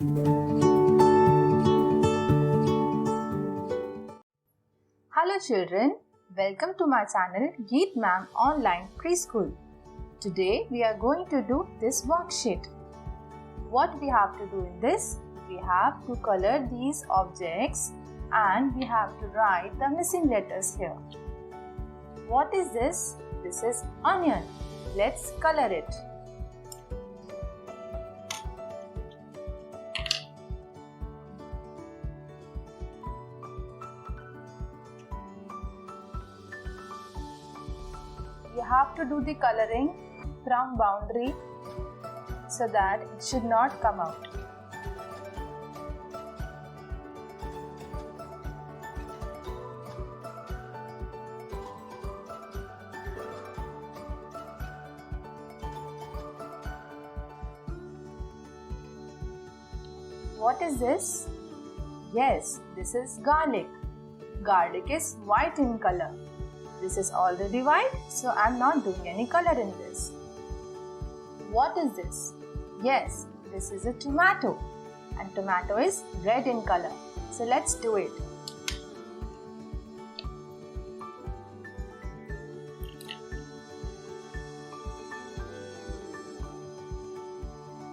Hello children, welcome to my channel Geet Mam Online Preschool. Today we are going to do this worksheet. What we have to do in this? We have to color these objects and we have to write the missing letters here. What is this? This is onion. Let's color it. You have to do the coloring from boundary so that it should not come out. What is this? Yes, this is garlic. Garlic is white in color. This is already white, so I am not doing any color in this. What is this? Yes, this is a tomato and tomato is red in color. So let's do it.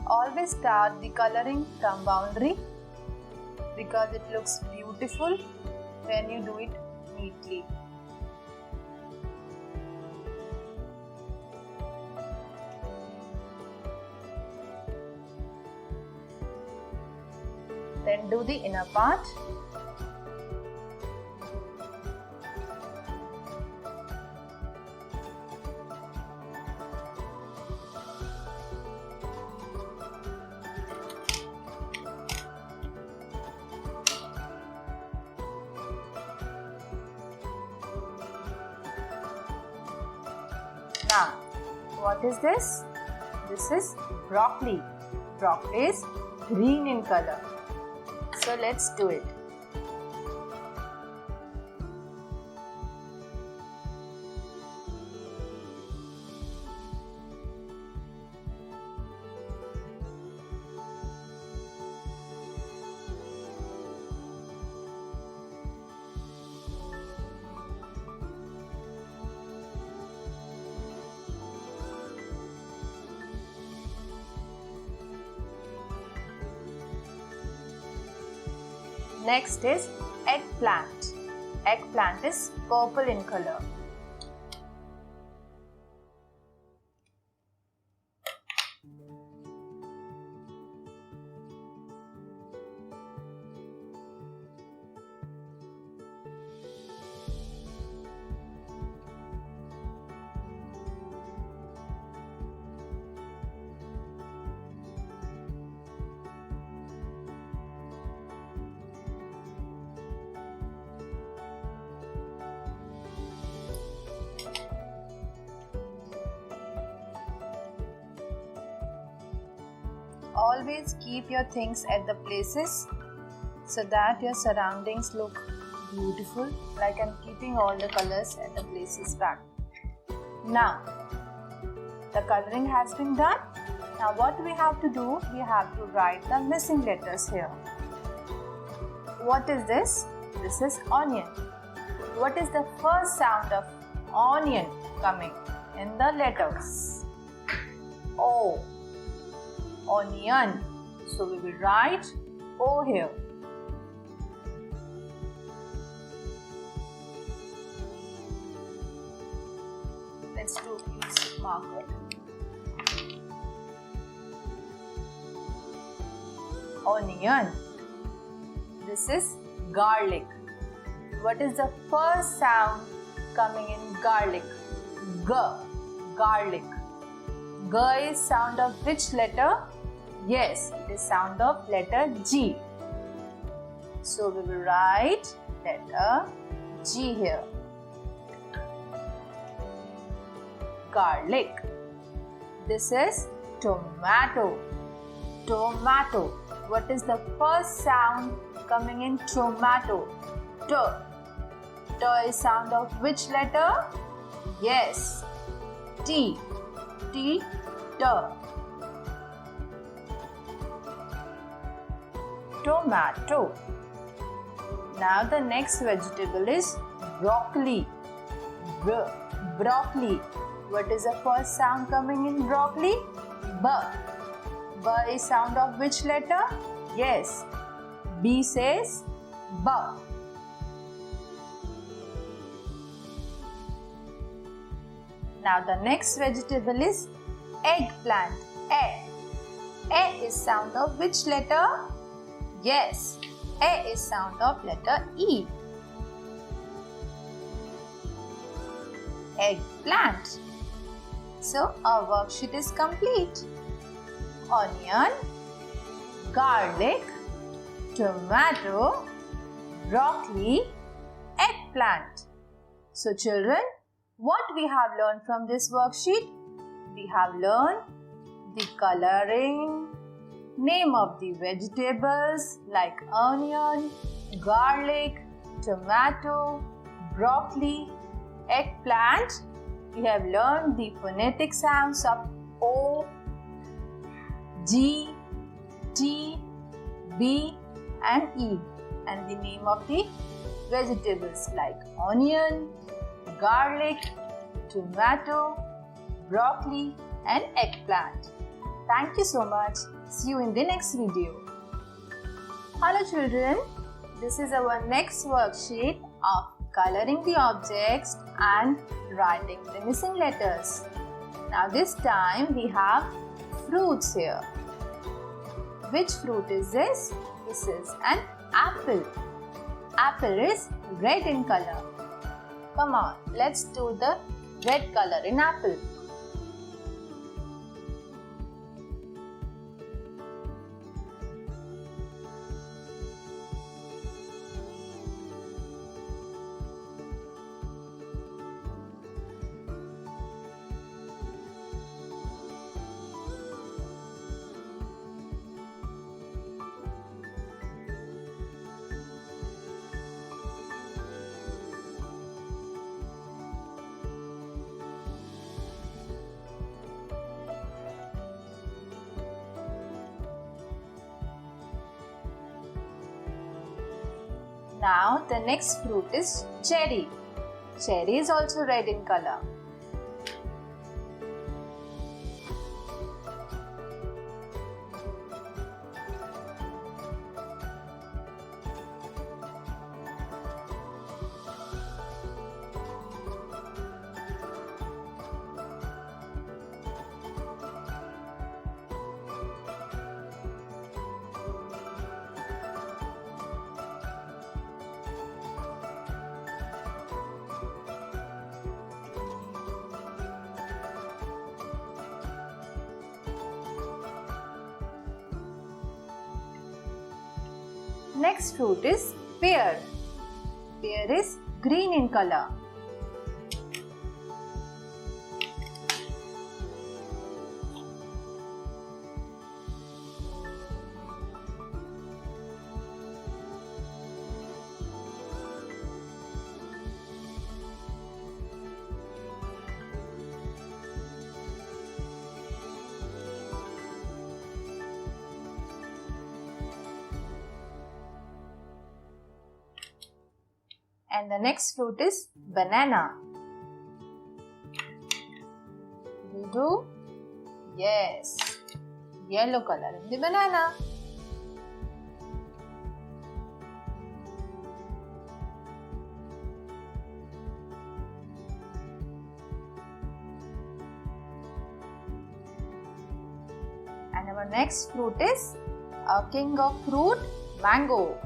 Always start the coloring from boundary because it looks beautiful when you do it neatly. Then do the inner part. Now, what is this? This is broccoli. Broccoli is green in color. So let's do it. Next is eggplant. Eggplant is purple in color. Always keep your things at the places so that your surroundings look beautiful, like I'm keeping all the colors at the places back. Now, the coloring has been done. Now what we have to do? We have to write the missing letters here. What is this? This is onion. What is the first sound of onion coming in the letters? O. Onion. So we will write O here. Let's use marker. Onion. This is garlic. What is the first sound coming in garlic? G. Garlic. G is sound of which letter? Yes, it is sound of letter G. So we will write letter G here. Garlic. This is tomato. Tomato. What is the first sound coming in tomato? T. T is sound of which letter? Yes, T. T. T. tomato. Now the next vegetable is broccoli. Broccoli. What is the first sound coming in broccoli? B. B is sound of which letter? Yes. B says B. Now the next vegetable is eggplant. A. A is sound of which letter? Yes. A is sound of letter E. Eggplant. So our worksheet is complete. Onion, garlic, tomato, broccoli, eggplant. So children, what we have learned from this worksheet? We have learned the coloring, name of the vegetables like onion, garlic, tomato, broccoli, eggplant. We have learned the phonetic sounds of O, G, T, B and E, and the name of the vegetables like onion, garlic, tomato, broccoli and eggplant. Thank you so much. See you in the next video. Hello children, this is our next worksheet of coloring the objects and writing the missing letters. Now this time we have fruits here. Which fruit is this? This is an apple. Apple is red in color. Come on, let's do the red color in apple. Now the next fruit is cherry. Cherry is also red in color. Next fruit is pear. Pear is green in color. And the next fruit is banana. You do? Yes. Yellow color in the banana. And our next fruit is a king of fruit, mango,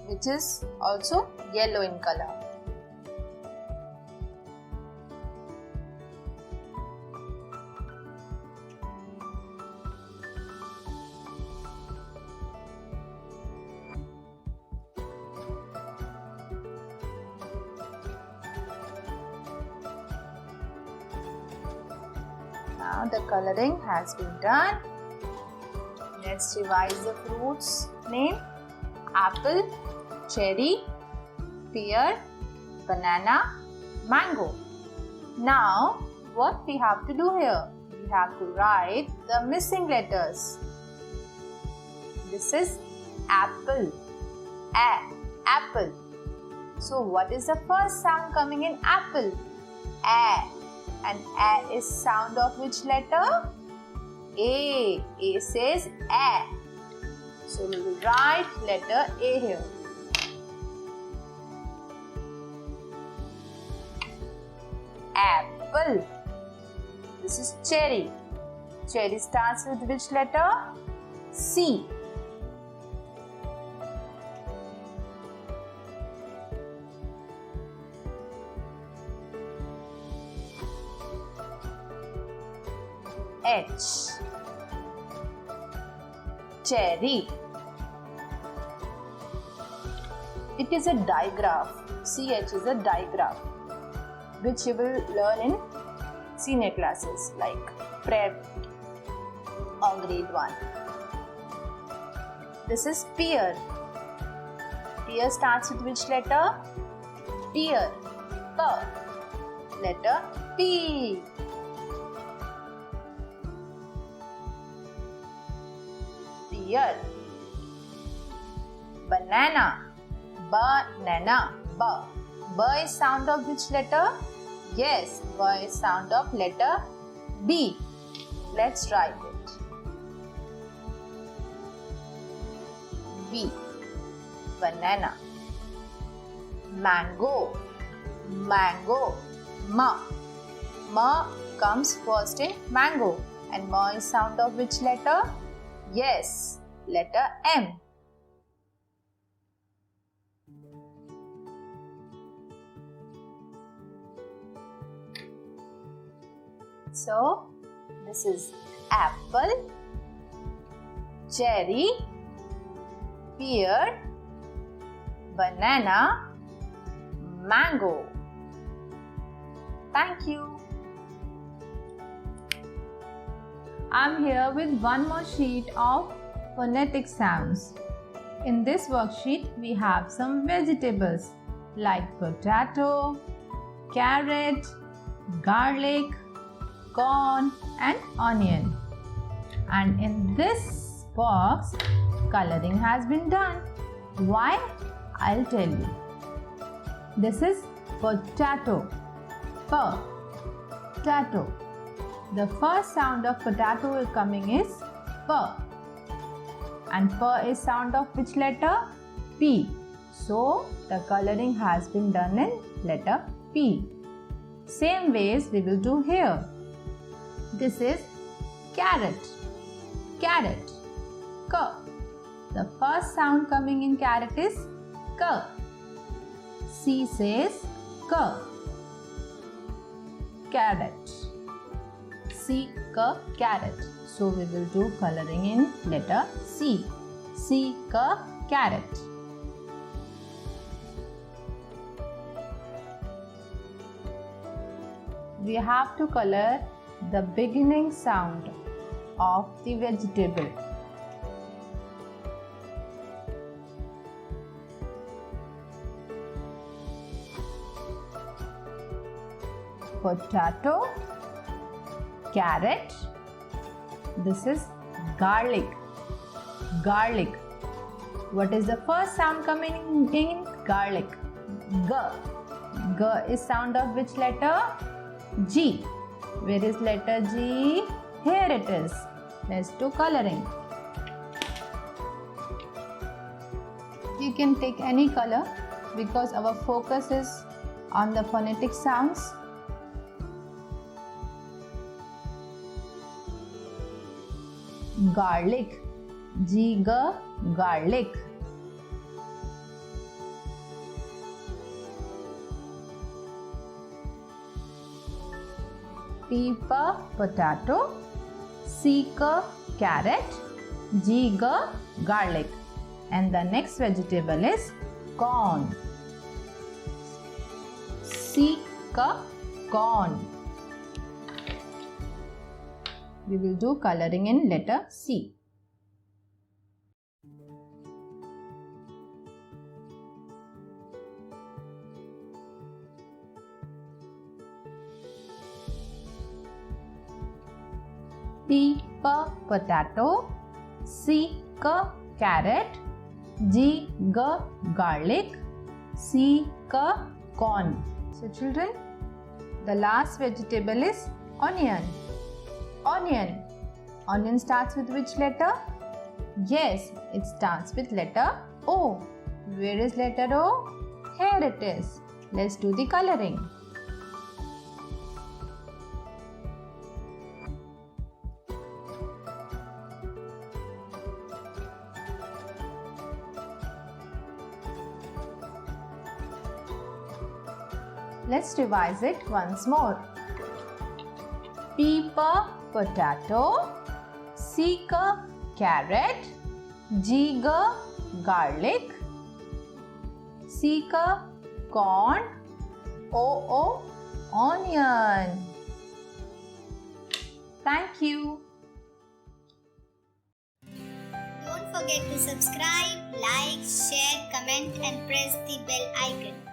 which is also yellow in color. Now the coloring has been done. Let's revise the fruits name: apple, cherry, pear, banana, mango. Now what we have to do here? We have to write the missing letters. This is apple. Apple. So what is the first sound coming in apple? A. And A is sound of which letter? A. A says A. So we will write letter A here. Apple. This is cherry. Cherry starts with which letter? C. H. Cherry. It is a digraph. CH is a digraph, which you will learn in senior classes like prep or grade 1. This is pear. Pear starts with which letter? Pear. P. Letter P. Pear. Banana. Banana. B. B is sound of which letter? Yes, B is sound of letter B. Let's write it. B. Banana. Mango. Mango. Ma. Ma comes first in mango. And Ma is sound of which letter? Yes, letter M. So, this is apple, cherry, pear, banana, mango. Thank you. I'm here with one more sheet of phonetic sounds. In this worksheet, we have some vegetables like potato, carrot, garlic, corn and onion. And in this box, coloring has been done. Why? I'll tell you. This is potato. Potato. The first sound of potato coming is P. And P is sound of which letter? P. So, the coloring has been done in letter P. Same ways we will do here. This is carrot. Carrot. K. The first sound coming in carrot is K. C says K. Carrot. C, K, carrot. So we will do coloring in letter C. C, K, carrot. We have to color the beginning sound of the vegetable. Potato, carrot. This is garlic. Garlic. What is the first sound coming in garlic? G. G is sound of which letter? G. Where is letter G? Here it is. Let's do coloring. You can take any color because our focus is on the phonetic sounds. Garlic. G, G, garlic. P, P, potato. C, K, carrot. G, G, garlic. And the next vegetable is corn. C, K, corn. We will do coloring in letter C. P, P, potato. C, K, carrot. G, garlic. C, corn. So children, the last vegetable is onion. Onion. Onion starts with which letter? Yes, it starts with letter O. Where is letter O? Here it is. Let's do the coloring. Let's revise it once more. P for potato, C for carrot, G for garlic, C for corn, O onion. Thank you. Don't forget to subscribe, like, share, comment and press the bell icon.